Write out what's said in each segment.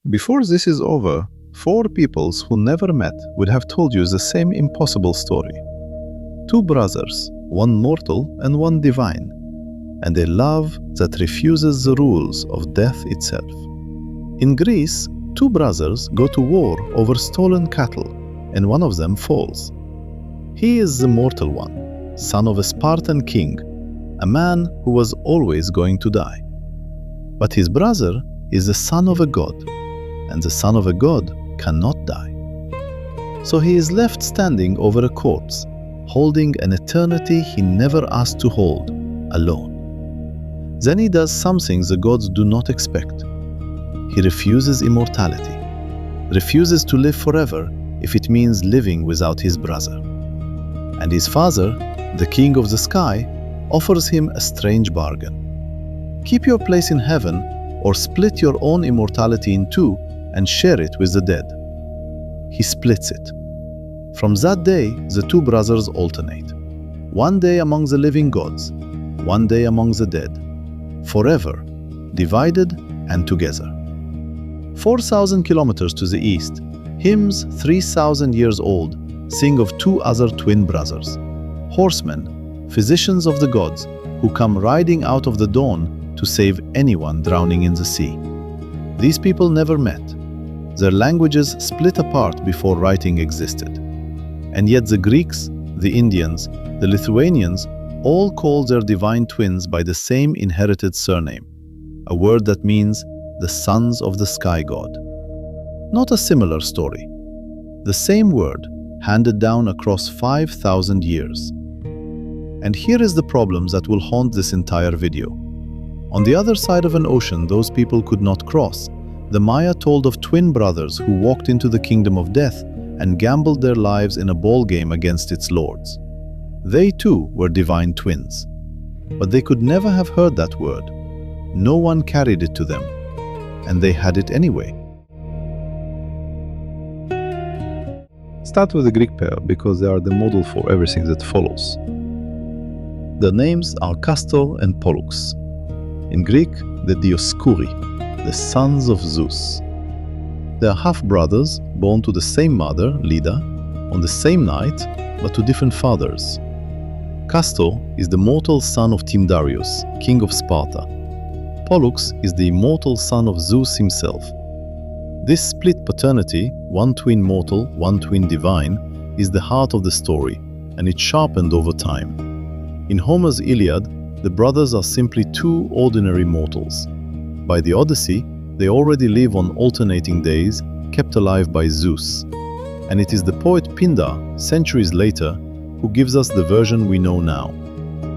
Before this is over, four peoples who never met would have told you the same impossible story. Two brothers, one mortal and one divine, and a love that refuses the rules of death itself. In Greece, two brothers go to war over stolen cattle, and one of them falls. He is the mortal one, son of a Spartan king, a man who was always going to die. But his brother is the son of a god, and the son of a god cannot die. So he is left standing over a corpse, holding an eternity he never asked to hold, alone. Then he does something the gods do not expect. He refuses immortality, refuses to live forever if it means living without his brother. And his father, the king of the sky, offers him a strange bargain. Keep your place in heaven or split your own immortality in two and share it with the dead. He splits it. From that day, the two brothers alternate. One day among the living gods, one day among the dead. Forever, divided and together. 4,000 kilometers to the east, hymns 3,000 years old sing of two other twin brothers, horsemen, physicians of the gods, who come riding out of the dawn to save anyone drowning in the sea. These people never met. Their languages split apart before writing existed. And yet the Greeks, the Indians, the Lithuanians all call their divine twins by the same inherited surname, a word that means the sons of the sky god. Not a similar story. The same word, handed down across 5,000 years. And here is the problem that will haunt this entire video. On the other side of an ocean those people could not cross, the Maya told of twin brothers who walked into the kingdom of death and gambled their lives in a ball game against its lords. They too were divine twins. But they could never have heard that word. No one carried it to them, and they had it anyway. Start with the Greek pair because they are the model for everything that follows. Their names are Castor and Pollux. In Greek, the Dioscuri, the sons of Zeus. They are half-brothers born to the same mother, Leda, on the same night, but to different fathers. Castor is the mortal son of Tyndareus, king of Sparta. Pollux is the immortal son of Zeus himself. This split paternity, one twin mortal, one twin divine, is the heart of the story, and it sharpened over time. In Homer's Iliad, the brothers are simply two ordinary mortals. By the Odyssey, they already live on alternating days, kept alive by Zeus. And it is the poet Pindar, centuries later, who gives us the version we know now.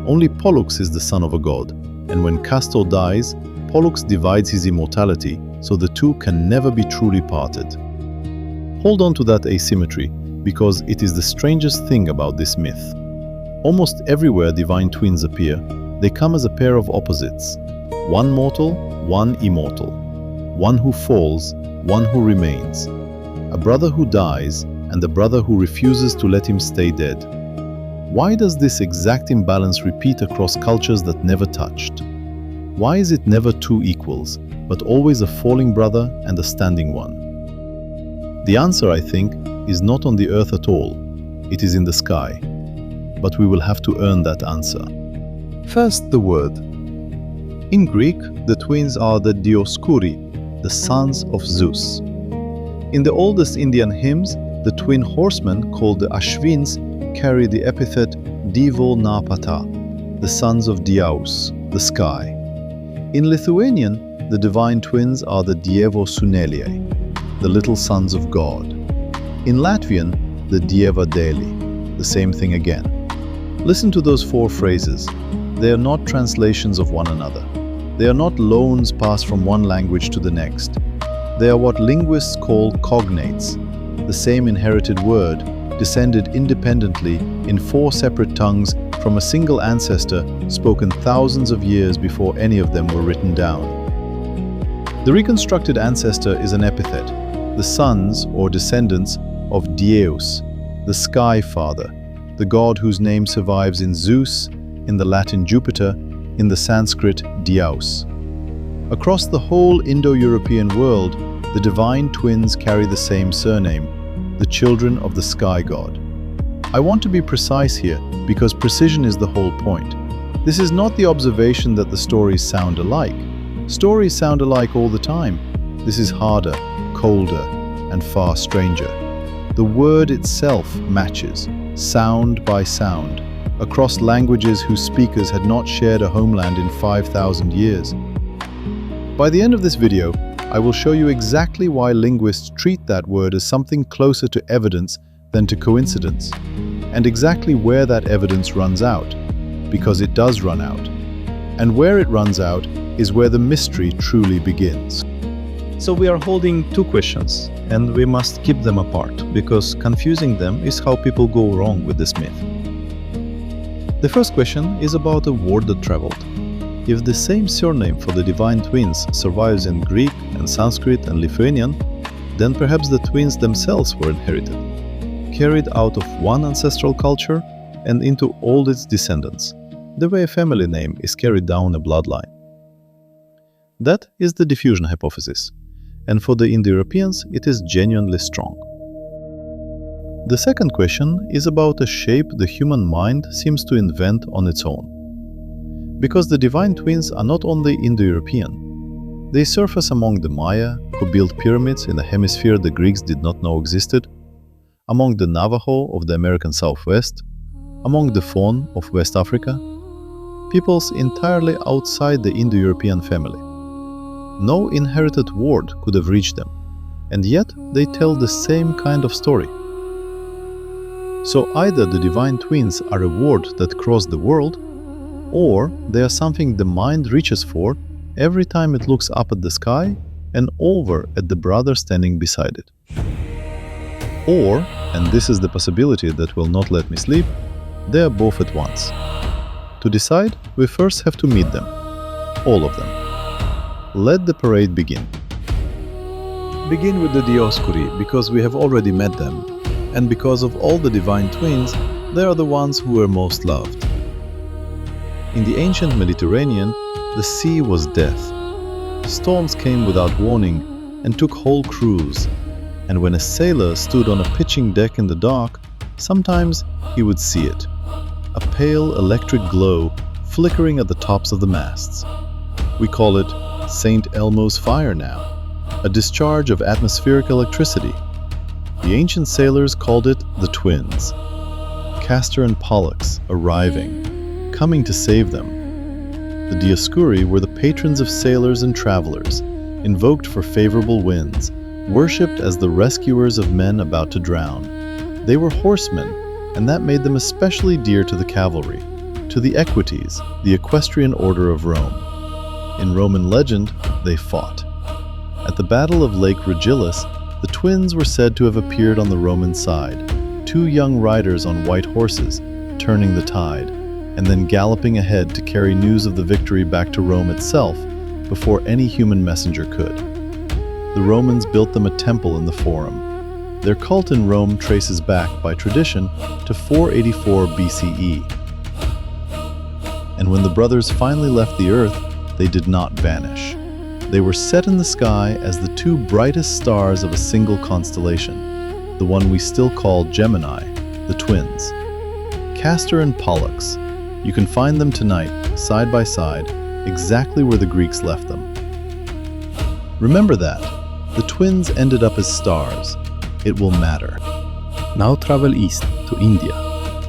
Only Pollux is the son of a god, and when Castor dies, Pollux divides his immortality, so the two can never be truly parted. Hold on to that asymmetry, because it is the strangest thing about this myth. Almost everywhere divine twins appear, they come as a pair of opposites. One mortal, one immortal. One who falls, one who remains. A brother who dies, and a brother who refuses to let him stay dead. Why does this exact imbalance repeat across cultures that never touched? Why is it never two equals, but always a falling brother and a standing one? The answer, I think, is not on the earth at all. It is in the sky. But we will have to earn that answer. First, the word. In Greek, the twins are the Dioscuri, the sons of Zeus. In the oldest Indian hymns, the twin horsemen called the Ashvins carry the epithet Divo Napata, the sons of Diaus, the sky. In Lithuanian, the divine twins are the Dievo Sūneliai, the little sons of God. In Latvian, the Dieva Dēli, the same thing again. Listen to those four phrases. They are not translations of one another. They are not loans passed from one language to the next. They are what linguists call cognates, the same inherited word, descended independently in four separate tongues from a single ancestor spoken thousands of years before any of them were written down. The reconstructed ancestor is an epithet, the sons or descendants of Dieus, the sky father, the god whose name survives in Zeus, in the Latin Jupiter, in the Sanskrit Diaus. Across the whole Indo-European world, The divine twins carry the same surname, the children of the sky god. I want to be precise here because precision is the whole point. This is not the observation that the stories sound alike. Stories sound alike all the time. This is harder, colder, and far stranger. The word itself matches, sound by sound, across languages whose speakers had not shared a homeland in 5,000 years. By the end of this video, I will show you exactly why linguists treat that word as something closer to evidence than to coincidence, and exactly where that evidence runs out, because it does run out. And where it runs out is where the mystery truly begins. So we are holding two questions, and we must keep them apart, because confusing them is how people go wrong with this myth. The first question is about a word that traveled. If the same surname for the divine twins survives in Greek and Sanskrit and Lithuanian, then perhaps the twins themselves were inherited, carried out of one ancestral culture and into all its descendants, the way a family name is carried down a bloodline. That is the diffusion hypothesis, and for the Indo-Europeans it is genuinely strong. The second question is about a shape the human mind seems to invent on its own. Because the divine twins are not only Indo-European, they surface among the Maya, who built pyramids in a hemisphere the Greeks did not know existed, among the Navajo of the American Southwest, among the Fon of West Africa, peoples entirely outside the Indo-European family. No inherited word could have reached them, and yet they tell the same kind of story. So either the divine twins are a word that crossed the world, or they are something the mind reaches for every time it looks up at the sky and over at the brother standing beside it. Or, and this is the possibility that will not let me sleep, they are both at once. To decide, we first have to meet them, all of them. Let the parade begin. Begin with the Dioscuri, because we have already met them, and because of all the divine twins, they are the ones who were most loved. In the ancient Mediterranean, the sea was death. Storms came without warning and took whole crews, and when a sailor stood on a pitching deck in the dark, sometimes he would see it, a pale electric glow flickering at the tops of the masts. We call it St. Elmo's fire now, a discharge of atmospheric electricity. The ancient sailors called it the twins. Castor and Pollux arriving, coming to save them. The Dioscuri were the patrons of sailors and travelers, invoked for favorable winds, worshipped as the rescuers of men about to drown. They were horsemen, and that made them especially dear to the cavalry, to the equites, the equestrian order of Rome. In Roman legend, they fought. At the Battle of Lake Regillus, the twins were said to have appeared on the Roman side, two young riders on white horses, turning the tide, and then galloping ahead to carry news of the victory back to Rome itself before any human messenger could. The Romans built them a temple in the Forum. Their cult in Rome traces back, by tradition, to 484 BCE. And when the brothers finally left the earth, they did not vanish. They were set in the sky as the two brightest stars of a single constellation, the one we still call Gemini, the twins. Castor and Pollux. You can find them tonight, side by side, exactly where the Greeks left them. Remember that. The twins ended up as stars. It will matter. Now travel east to India,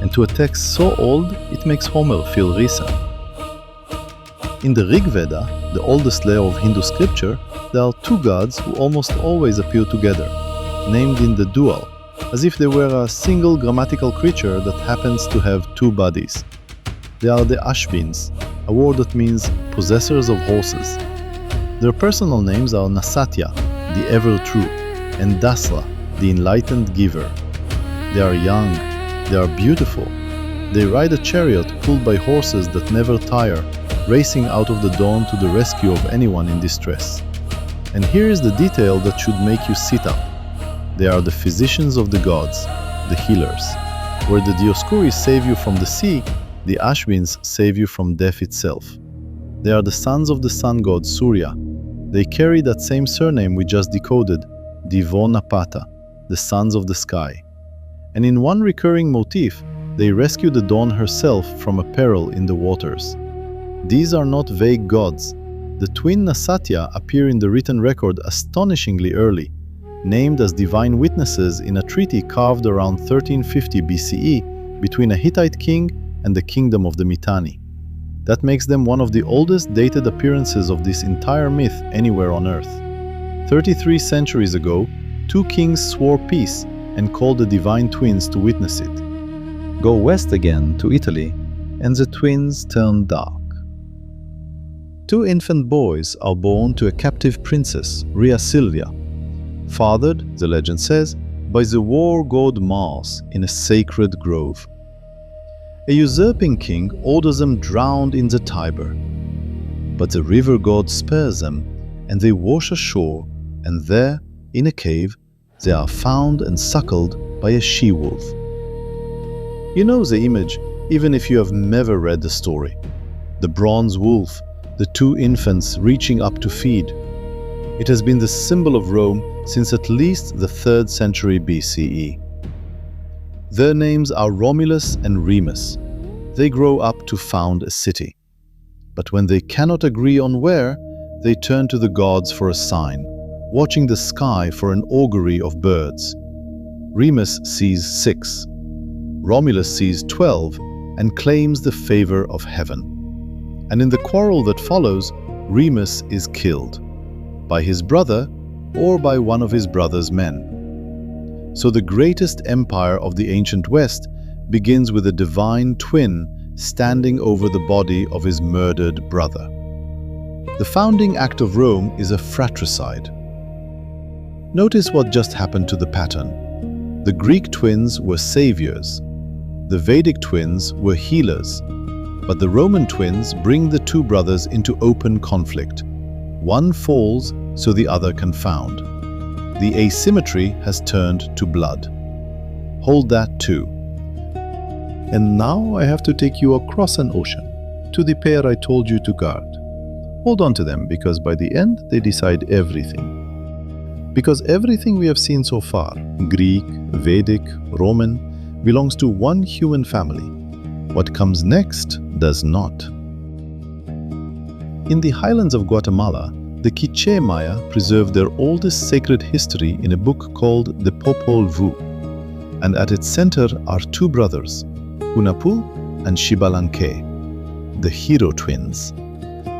and to a text so old it makes Homer feel recent. In the Rig Veda, the oldest layer of Hindu scripture, there are two gods who almost always appear together, named in the dual, as if they were a single grammatical creature that happens to have two bodies. They are the Ashvins, a word that means possessors of horses. Their personal names are Nasatya, the ever-true, and Dasla, the enlightened giver. They are young, they are beautiful. They ride a chariot pulled by horses that never tire, racing out of the dawn to the rescue of anyone in distress. And here is the detail that should make you sit up. They are the physicians of the gods, the healers. Where the Dioscuri save you from the sea, the Ashvins save you from death itself. They are the sons of the sun god Surya, They carry that same surname we just decoded, Divonapata, the sons of the sky. And in one recurring motif, they rescue the dawn herself from a peril in the waters. These are not vague gods. The twin Nasatya appear in the written record astonishingly early, named as divine witnesses in a treaty carved around 1350 BCE between a Hittite king and the kingdom of the Mitanni. That makes them one of the oldest dated appearances of this entire myth anywhere on Earth. 33 centuries ago, two kings swore peace and called the divine twins to witness it. Go west again to Italy, and the twins turn dark. Two infant boys are born to a captive princess, Rhea Silvia, fathered, the legend says, by the war god Mars in a sacred grove. A usurping king orders them drowned in the Tiber. But the river god spares them, and they wash ashore, and there, in a cave, they are found and suckled by a she-wolf. You know the image, even if you have never read the story. The bronze wolf, the two infants reaching up to feed. It has been the symbol of Rome since at least the 3rd century BCE. Their names are Romulus and Remus. They grow up to found a city. But when they cannot agree on where, they turn to the gods for a sign, watching the sky for an augury of birds. Remus sees 6. Romulus sees 12 and claims the favor of heaven. And in the quarrel that follows, Remus is killed by his brother or by one of his brother's men. So the greatest empire of the ancient West begins with a divine twin standing over the body of his murdered brother. The founding act of Rome is a fratricide. Notice what just happened to the pattern. The Greek twins were saviors. The Vedic twins were healers. But the Roman twins bring the two brothers into open conflict. One falls so the other can found. The asymmetry has turned to blood. Hold that too. And now I have to take you across an ocean, to the pair I told you to guard. Hold on to them, because by the end they decide everything. Because everything we have seen so far, Greek, Vedic, Roman, belongs to one human family. What comes next does not. In the highlands of Guatemala, the Quiché Maya preserved their oldest sacred history in a book called the Popol Vuh. And at its center are two brothers, Hunapul and Xibalanque, the hero twins.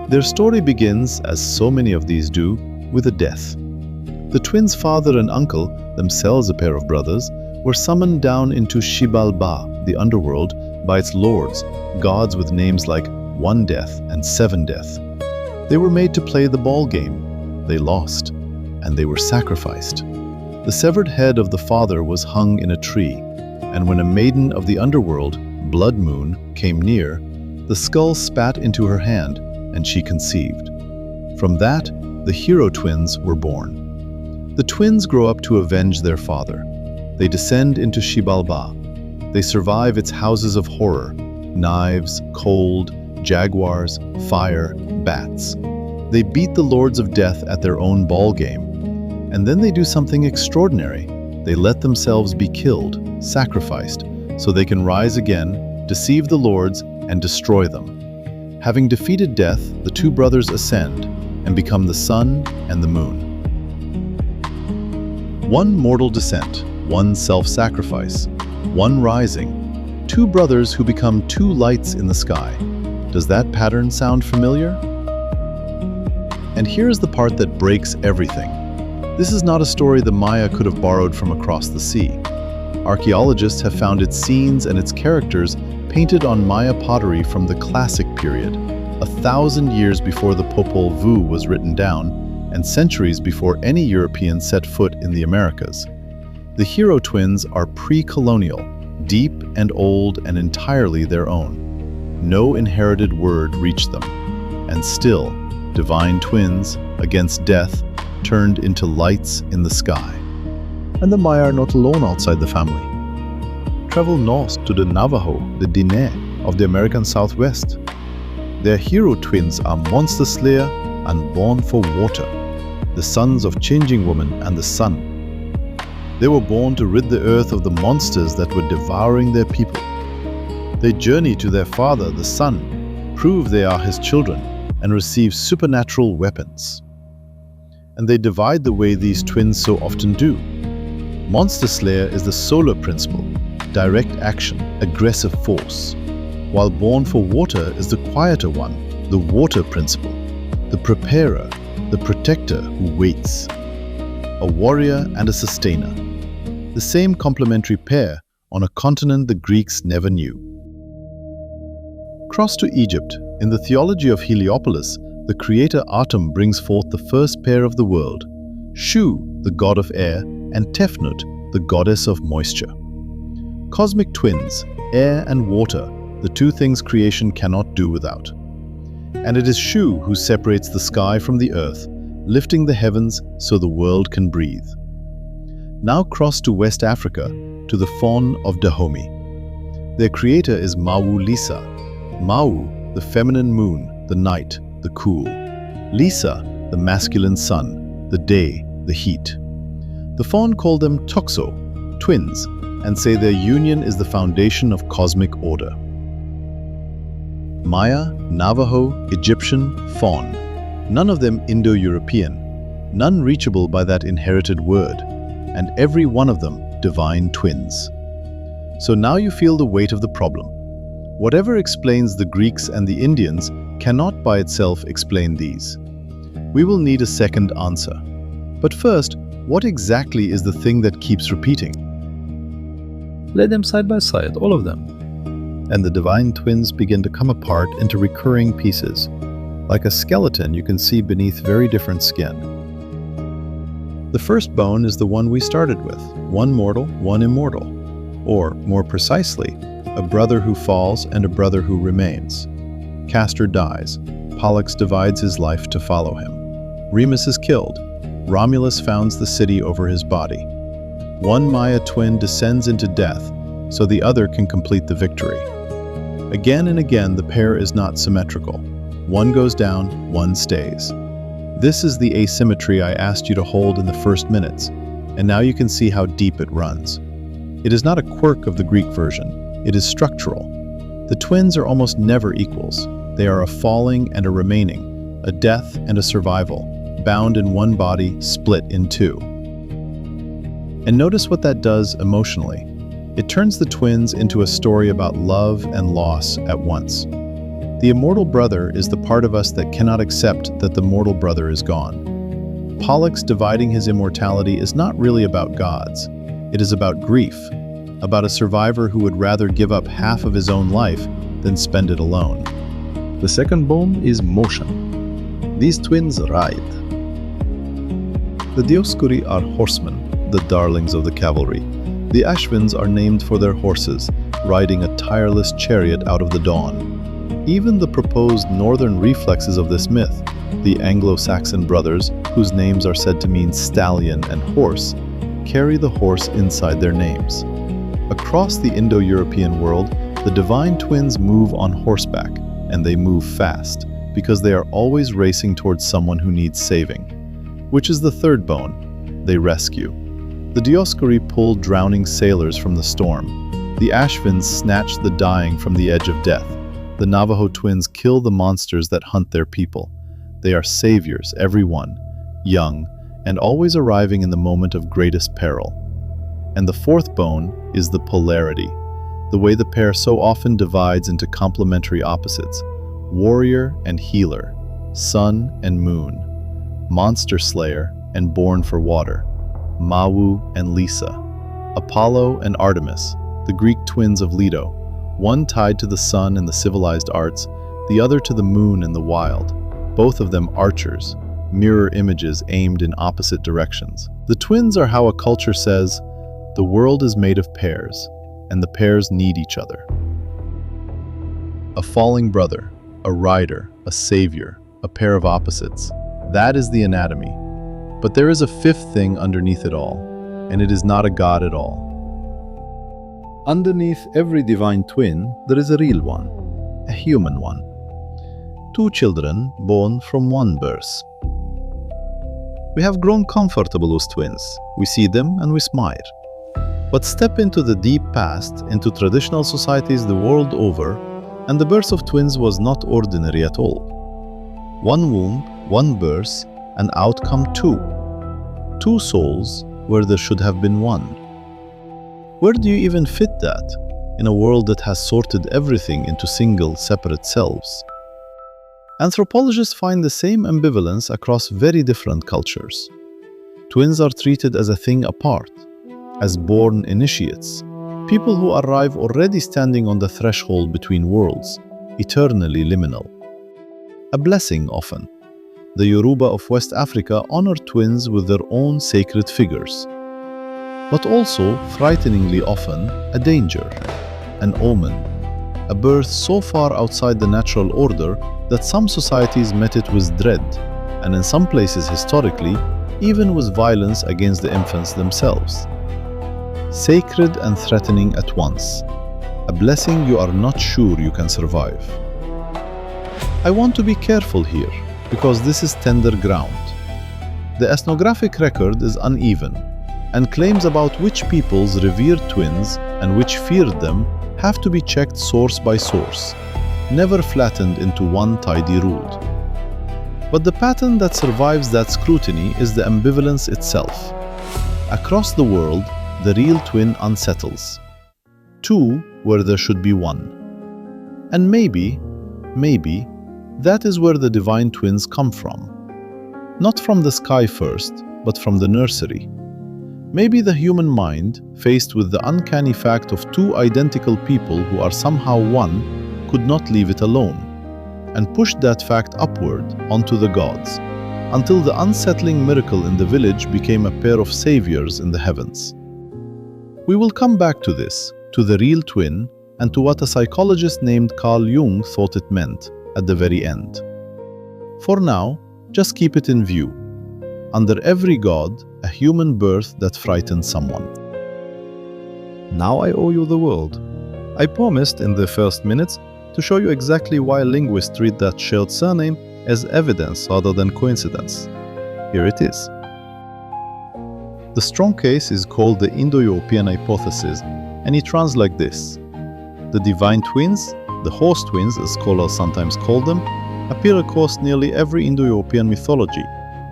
Their story begins, as so many of these do, with a death. The twins' father and uncle, themselves a pair of brothers, were summoned down into Xibalba, the underworld, by its lords, gods with names like One Death and Seven Death. They were made to play the ball game. They lost, and they were sacrificed. The severed head of the father was hung in a tree, and when a maiden of the underworld, Blood Moon, came near, the skull spat into her hand, and she conceived. From that, the hero twins were born. The twins grow up to avenge their father. They descend into Xibalba. They survive its houses of horror, knives, cold, jaguars, fire, bats. They beat the lords of death at their own ball game. And then they do something extraordinary. They let themselves be killed, sacrificed, so they can rise again, deceive the lords, and destroy them. Having defeated death, the two brothers ascend and become the sun and the moon. One mortal descent, one self-sacrifice, one rising, two brothers who become two lights in the sky. Does that pattern sound familiar? And here's the part that breaks everything. This is not a story the Maya could have borrowed from across the sea. Archaeologists have found its scenes and its characters painted on Maya pottery from the Classic period, 1,000 years before the Popol Vuh was written down, and centuries before any European set foot in the Americas. The hero twins are pre-colonial, deep and old and entirely their own. No inherited word reached them, and still, divine twins, against death, turned into lights in the sky. And the Maya are not alone outside the family. Travel north to the Navajo, the Diné of the American Southwest. Their hero twins are Monster Slayer, and born for water, the sons of changing woman and the sun. They were born to rid the earth of the monsters that were devouring their people. They journey to their father, the sun, prove they are his children, and receive supernatural weapons. And they divide the way these twins so often do. Monster Slayer is the solar principle, direct action, aggressive force, while Born for Water is the quieter one, the water principle, the preparer, the protector who waits, a warrior and a sustainer. The same complementary pair on a continent the Greeks never knew. Cross to Egypt. In the theology of Heliopolis, the creator Atum brings forth the first pair of the world, Shu, the god of air, and Tefnut, the goddess of moisture. Cosmic twins, air and water, the two things creation cannot do without. And it is Shu who separates the sky from the earth, lifting the heavens so the world can breathe. Now cross to West Africa, to the faun of Dahomey. Their creator is Mawu Lisa. Mawu, the feminine moon, the night, the cool. Lisa, the masculine sun, the day, the heat. The faun call them Toxo, twins, and say their union is the foundation of cosmic order. Maya, Navajo, Egyptian, faun. None of them Indo-European, none reachable by that inherited word, and every one of them divine twins. So now you feel the weight of the problem. Whatever explains the Greeks and the Indians cannot by itself explain these. We will need a second answer. But first, what exactly is the thing that keeps repeating? Lay them side by side, all of them. And the divine twins begin to come apart into recurring pieces. Like a skeleton you can see beneath very different skin. The first bone is the one we started with, one mortal, one immortal. Or, more precisely, a brother who falls and a brother who remains. Castor dies. Pollux divides his life to follow him. Remus is killed. Romulus founds the city over his body. One Maya twin descends into death, so the other can complete the victory. Again and again, the pair is not symmetrical. One goes down, one stays. This is the asymmetry I asked you to hold in the first minutes, and now you can see how deep it runs. It is not a quirk of the Greek version, it is structural. The twins are almost never equals. They are a falling and a remaining, a death and a survival, bound in one body, split in two. And notice what that does emotionally. It turns the twins into a story about love and loss at once. The immortal brother is the part of us that cannot accept that the mortal brother is gone. Pollux dividing his immortality is not really about gods. It is about grief, about a survivor who would rather give up half of his own life than spend it alone. The second bone is motion. These twins ride. The Dioscuri are horsemen, the darlings of the cavalry. The Ashvins are named for their horses, riding a tireless chariot out of the dawn. Even the proposed northern reflexes of this myth, the Anglo-Saxon brothers, whose names are said to mean stallion and horse, carry the horse inside their names. Across the Indo-European world, the divine twins move on horseback, and they move fast, because they are always racing towards someone who needs saving. Which is the third bone? They rescue. The Dioscuri pull drowning sailors from the storm. The Ashvins snatch the dying from the edge of death. The Navajo twins kill the monsters that hunt their people. They are saviors, every one, young, and always arriving in the moment of greatest peril. And the fourth bone is the polarity, the way the pair so often divides into complementary opposites, warrior and healer, sun and moon, monster slayer and born for water, Mawu and Lisa, Apollo and Artemis, the Greek twins of Leto, one tied to the sun and the civilized arts, the other to the moon and the wild, both of them archers, mirror images aimed in opposite directions. The twins are how a culture says, the world is made of pairs, and the pairs need each other. A falling brother, a rider, a savior, a pair of opposites. That is the anatomy. But there is a fifth thing underneath it all, and it is not a god at all. Underneath every divine twin, there is a real one, a human one. two children born from one birth. We have grown comfortable with twins. We see them and we smile. But step into the deep past, into traditional societies the world over, and the birth of twins was not ordinary at all. One womb, one birth, and out come two. Two souls where there should have been one. Where do you even fit that in a world that has sorted everything into single, separate selves? Anthropologists find the same ambivalence across very different cultures. Twins are treated as a thing apart, as born initiates, people who arrive already standing on the threshold between worlds, eternally liminal. A blessing often. The Yoruba of West Africa honor twins with their own sacred figures. But also, frighteningly often, a danger, an omen, a birth so far outside the natural order that some societies met it with dread, and in some places historically, even with violence against the infants themselves. Sacred and threatening at once, a blessing you are not sure you can survive. I want to be careful here, because this is tender ground. The ethnographic record is uneven, and claims about which peoples revered twins and which feared them have to be checked source by source, never flattened into one tidy rule. But the pattern that survives that scrutiny is the ambivalence itself. Across the world, the real twin unsettles. Two where there should be one. And maybe, that is where the divine twins come from. Not from the sky first, but from the nursery. Maybe the human mind, faced with the uncanny fact of two identical people who are somehow one, could not leave it alone, and pushed that fact upward onto the gods, until the unsettling miracle in the village became a pair of saviors in the heavens. We will come back to this, to the real twin, and to what a psychologist named Carl Jung thought it meant at the very end. For now, just keep it in view. Under every god, a human birth that frightened someone. Now I owe you the world. I promised in the first minutes to show you exactly why linguists treat that shared surname as evidence rather than coincidence. Here it is. The strong case is called the Indo-European hypothesis, and it runs like this. The divine twins, the horse twins as scholars sometimes call them, appear across nearly every Indo-European mythology,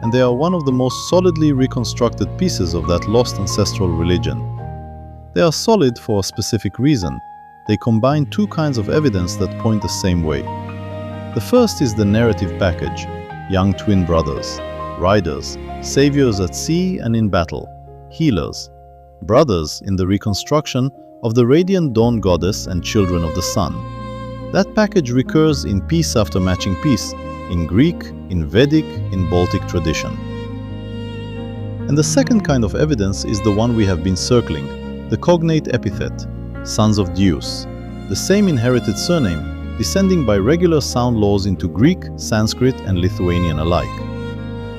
and they are one of the most solidly reconstructed pieces of that lost ancestral religion. They are solid for a specific reason. They combine two kinds of evidence that point the same way. The first is the narrative package: young twin brothers, riders, saviors at sea and in battle, healers, brothers in the reconstruction of the radiant dawn goddess and children of the sun. That package recurs in piece after matching piece, in Greek, in Vedic, in Baltic tradition. And the second kind of evidence is the one we have been circling, the cognate epithet, sons of Zeus, the same inherited surname, descending by regular sound laws into Greek, Sanskrit, and Lithuanian alike.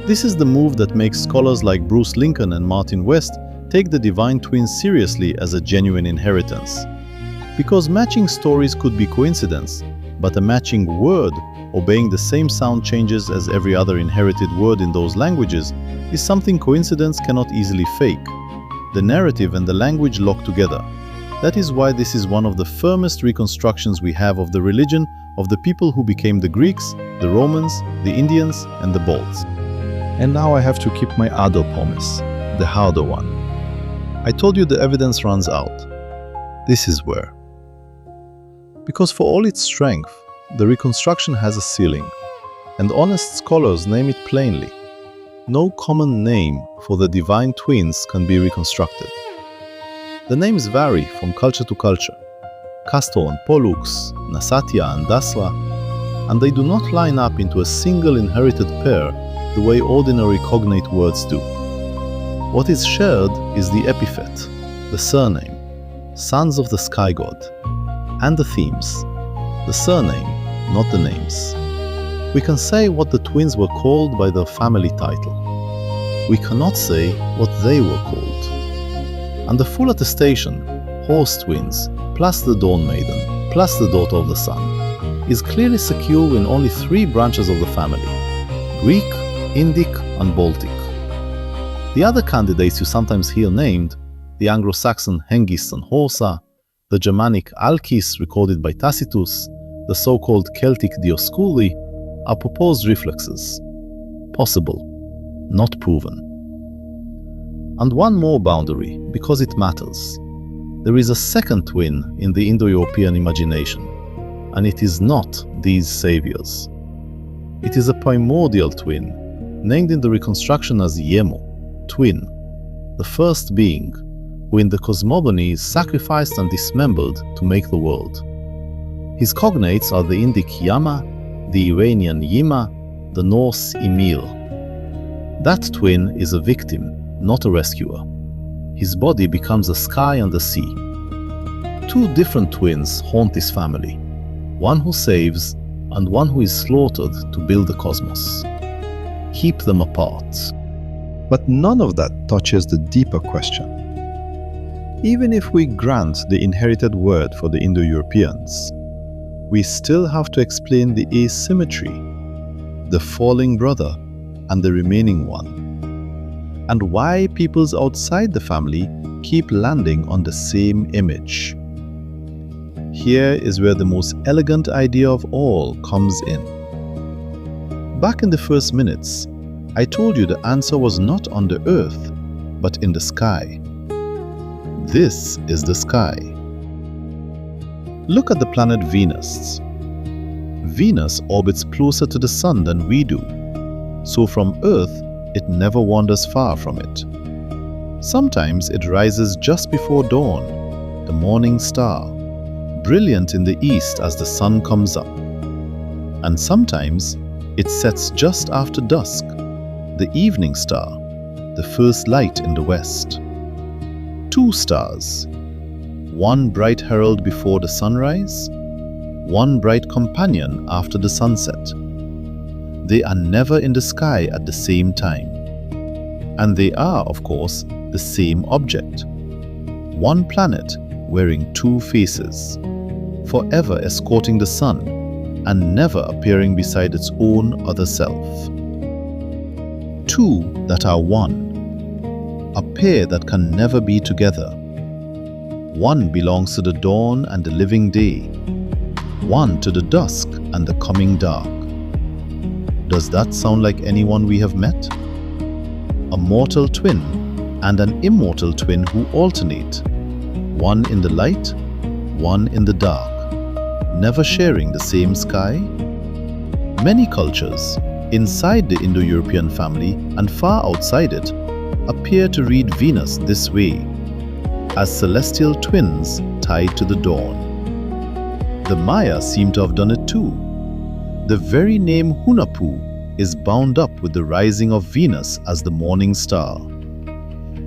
This is the move that makes scholars like Bruce Lincoln and Martin West take the divine twins seriously as a genuine inheritance. Because matching stories could be coincidence, but a matching word, obeying the same sound changes as every other inherited word in those languages, is something coincidence cannot easily fake. The narrative and the language lock together. That is why this is one of the firmest reconstructions we have of the religion of the people who became the Greeks, the Romans, the Indians, and the Balts. And now I have to keep my other promise, the harder one. I told you the evidence runs out. This is where. Because for all its strength, the reconstruction has a ceiling, and honest scholars name it plainly. No common name for the divine twins can be reconstructed. The names vary from culture to culture. Castor and Pollux, Nasatya and Dasra, and they do not line up into a single inherited pair the way ordinary cognate words do. What is shared is the epithet, the surname, sons of the sky god, and the themes, the surname, not the names. We can say what the twins were called by their family title. We cannot say what they were called. And the full attestation, horse twins, plus the dawn maiden, plus the daughter of the sun. is clearly secure in only 3 branches of the family: Greek, Indic, and Baltic. The other candidates you sometimes hear named, the Anglo-Saxon Hengist and Horsa, the Germanic Alkis recorded by Tacitus, the so-called Celtic Dioscuri, are proposed reflexes. Possible, not proven. And one more boundary, because it matters. There is a second twin in the Indo-European imagination, and it is not these saviors. It is a primordial twin, named in the reconstruction as Yemo, twin, the first being, who in the cosmogony is sacrificed and dismembered to make the world. His cognates are the Indic Yama, the Iranian Yima, the Norse Ymir. That twin is a victim, not a rescuer. His body becomes a sky and a sea. 2 different twins haunt this family, one who saves and one who is slaughtered to build the cosmos. Keep them apart. But none of that touches the deeper question. Even if we grant the inherited word for the Indo-Europeans, we still have to explain the asymmetry, the falling brother and the remaining one, and why peoples outside the family keep landing on the same image. Here is where the most elegant idea of all comes in. Back in the first minutes, I told you the answer was not on the earth, but in the sky. This is the sky. Look at the planet Venus. Venus orbits closer to the sun than we do, so from Earth it never wanders far from it. Sometimes it rises just before dawn, the morning star, brilliant in the east as the sun comes up. And sometimes it sets just after dusk, the evening star, the first light in the west. 2 stars, one bright herald before the sunrise, one bright companion after the sunset. They are never in the sky at the same time. And they are, of course, the same object. One planet wearing 2 faces, forever escorting the sun and never appearing beside its own other self. 2 that are one, a pair that can never be together. One belongs to the dawn and the living day, one to the dusk and the coming dark. Does that sound like anyone we have met? A mortal twin and an immortal twin who alternate, one in the light, one in the dark, never sharing the same sky? Many cultures, inside the Indo-European family and far outside it, appear to read Venus this way, as celestial twins tied to the dawn. The Maya seem to have done it too. The very name Hunahpu is bound up with the rising of Venus as the morning star.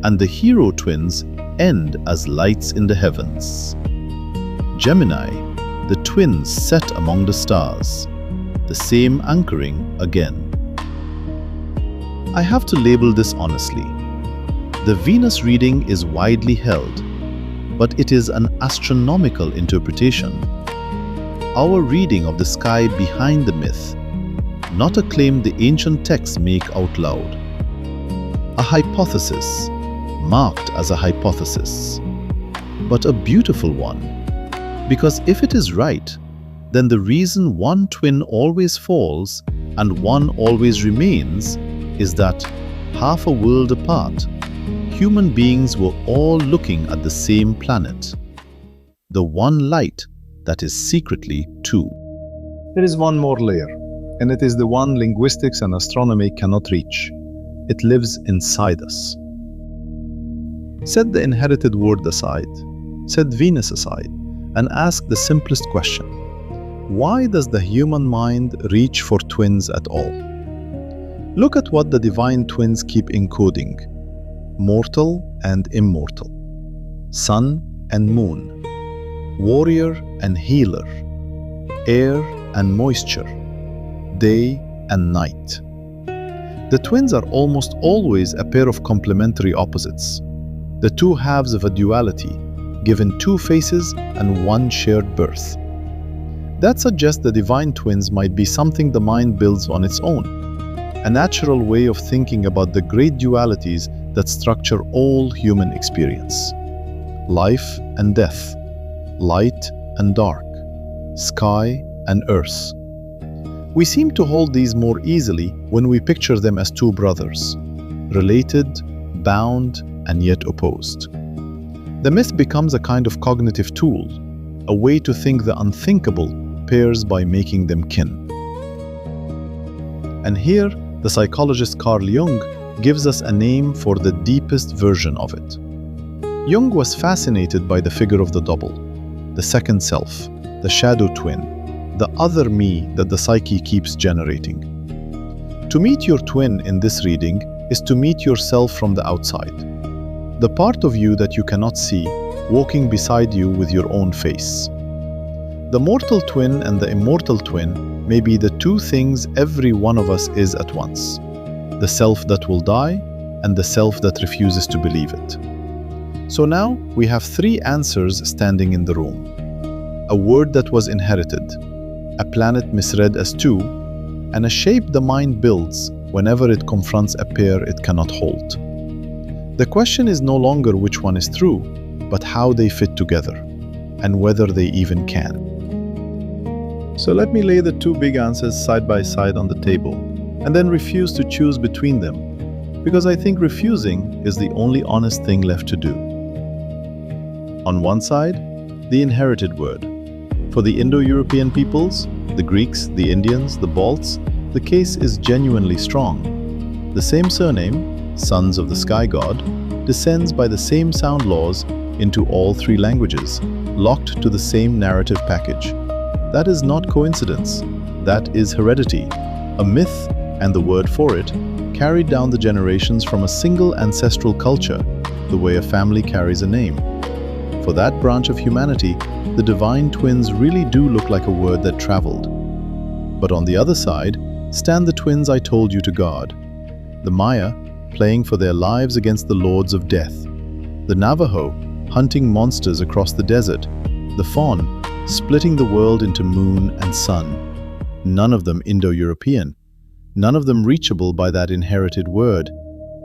And the hero twins end as lights in the heavens. Gemini, the twins set among the stars, the same anchoring again. I have to label this honestly. The Venus reading is widely held, but it is an astronomical interpretation. Our reading of the sky behind the myth, not a claim the ancient texts make out loud. A hypothesis, marked as a hypothesis, but a beautiful one, because if it is right, then the reason one twin always falls and one always remains is that, half a world apart, human beings were all looking at the same planet, the one light that is secretly 2. There is one more layer, and it is the one linguistics and astronomy cannot reach. It lives inside us. Set the inherited word aside, set Venus aside, and ask the simplest question. Why does the human mind reach for twins at all? Look at what the divine twins keep encoding: mortal and immortal, sun and moon, warrior and healer, air and moisture, day and night. The twins are almost always a pair of complementary opposites, the 2 halves of a duality, given 2 faces and one shared birth. That suggests the divine twins might be something the mind builds on its own, a natural way of thinking about the great dualities that structure all human experience: life and death, light and dark, sky and earth. We seem to hold these more easily when we picture them as two brothers, related, bound, and yet opposed. The myth becomes a kind of cognitive tool, a way to think the unthinkable pairs by making them kin. And here, the psychologist Carl Jung gives us a name for the deepest version of it. Jung was fascinated by the figure of the double, the second self, the shadow twin, the other me that the psyche keeps generating. To meet your twin in this reading is to meet yourself from the outside, the part of you that you cannot see, walking beside you with your own face. The mortal twin and the immortal twin may be the two things every one of us is at once: the self that will die and the self that refuses to believe it. So now we have three answers standing in the room: a word that was inherited, a planet misread as two, and a shape the mind builds whenever it confronts a pair it cannot hold. The question is no longer which one is true, but how they fit together, and whether they even can. So let me lay the two big answers side by side on the table, and then refuse to choose between them, because I think refusing is the only honest thing left to do. On one side, the inherited word. For the Indo-European peoples, the Greeks, the Indians, the Balts, the case is genuinely strong. The same surname, sons of the sky god, descends by the same sound laws into all three languages, locked to the same narrative package. That is not coincidence. That is heredity, a myth, and the word for it, carried down the generations from a single ancestral culture, the way a family carries a name. For that branch of humanity, the divine twins really do look like a word that traveled. But on the other side, stand the twins I told you to guard. The Maya, playing for their lives against the lords of death. The Navajo, hunting monsters across the desert. The Faun, splitting the world into moon and sun. None of them Indo-European. None of them reachable by that inherited word.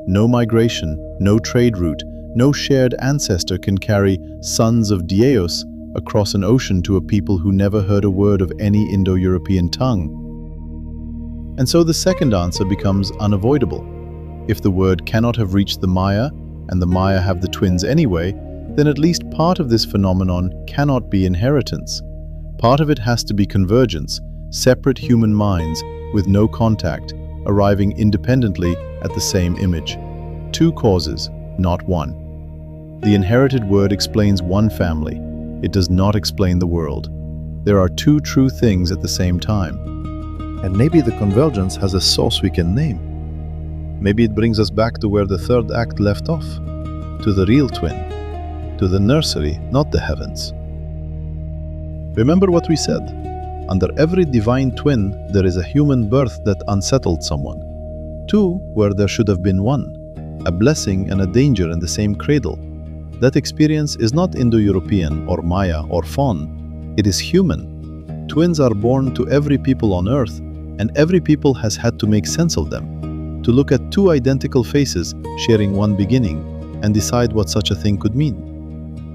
No migration, no trade route, no shared ancestor can carry sons of Dieos across an ocean to a people who never heard a word of any Indo-European tongue. And so the second answer becomes unavoidable. If the word cannot have reached the Maya, and the Maya have the twins anyway, then at least part of this phenomenon cannot be inheritance. Part of it has to be convergence, separate human minds with no contact, arriving independently at the same image. Two causes, not one. The inherited word explains one family. It does not explain the world. There are two true things at the same time. And maybe the convergence has a source we can name. Maybe it brings us back to where the third act left off, to the real twin, to the nursery, not the heavens. Remember what we said. Under every divine twin, there is a human birth that unsettled someone. Two where there should have been one, a blessing and a danger in the same cradle. That experience is not Indo-European or Maya or Faun. It is human. Twins are born to every people on earth, and every people has had to make sense of them, to look at two identical faces sharing one beginning and decide what such a thing could mean.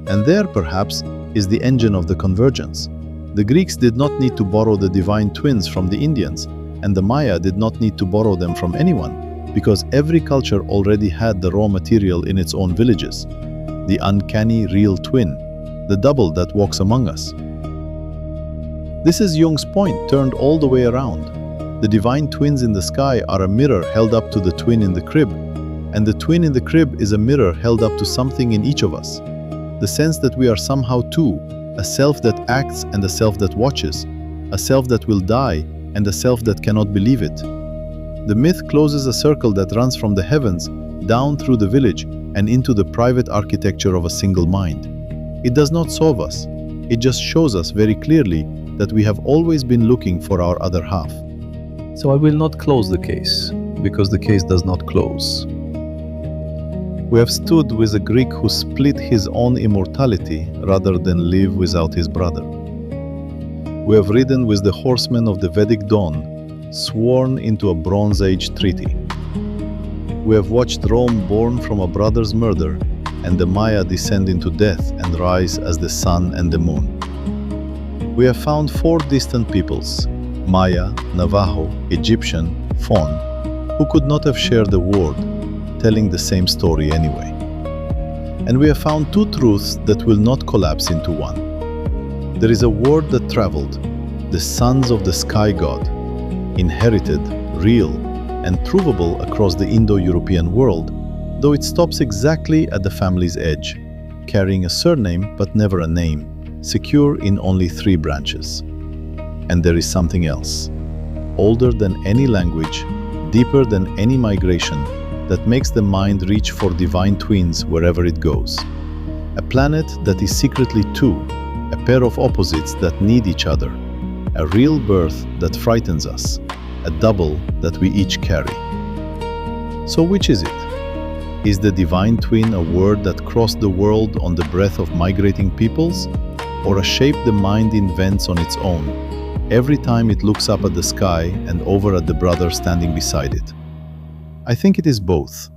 And there, perhaps, is the engine of the convergence. The Greeks did not need to borrow the divine twins from the Indians, and the Maya did not need to borrow them from anyone, because every culture already had the raw material in its own villages. The uncanny real twin, the double that walks among us. This is Jung's point turned all the way around. The divine twins in the sky are a mirror held up to the twin in the crib, and the twin in the crib is a mirror held up to something in each of us. The sense that we are somehow two, a self that acts and a self that watches, a self that will die and a self that cannot believe it. The myth closes a circle that runs from the heavens down through the village and into the private architecture of a single mind. It does not solve us. It just shows us very clearly that we have always been looking for our other half. So I will not close the case, because the case does not close. We have stood with a Greek who split his own immortality rather than live without his brother. We have ridden with the horsemen of the Vedic dawn, sworn into a Bronze Age treaty. We have watched Rome born from a brother's murder, and the Maya descend into death and rise as the sun and the moon. We have found 4 distant peoples, Maya, Navajo, Egyptian, Faun, who could not have shared a word, telling the same story anyway. And we have found 2 truths that will not collapse into one. There is a word that traveled, the sons of the sky god, inherited, real, and provable across the Indo-European world, though it stops exactly at the family's edge, carrying a surname but never a name, secure in only 3 branches. And there is something else, older than any language, deeper than any migration, that makes the mind reach for divine twins wherever it goes. A planet that is secretly 2, a pair of opposites that need each other, a real birth that frightens us, a double that we each carry. So which is it? Is the divine twin a word that crossed the world on the breath of migrating peoples, or a shape the mind invents on its own, every time it looks up at the sky and over at the brother standing beside it? I think it is both.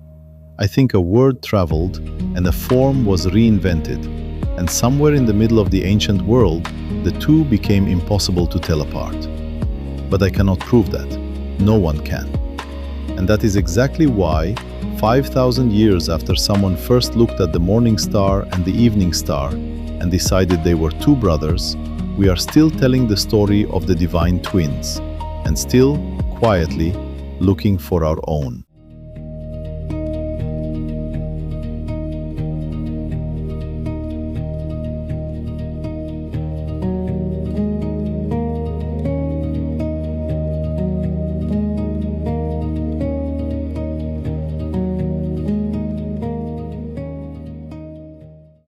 I think a word traveled and a form was reinvented, and somewhere in the middle of the ancient world, the 2 became impossible to tell apart. But I cannot prove that. No one can. And that is exactly why, 5,000 years after someone first looked at the morning star and the evening star and decided they were 2 brothers, we are still telling the story of the divine twins, and still, quietly, looking for our own.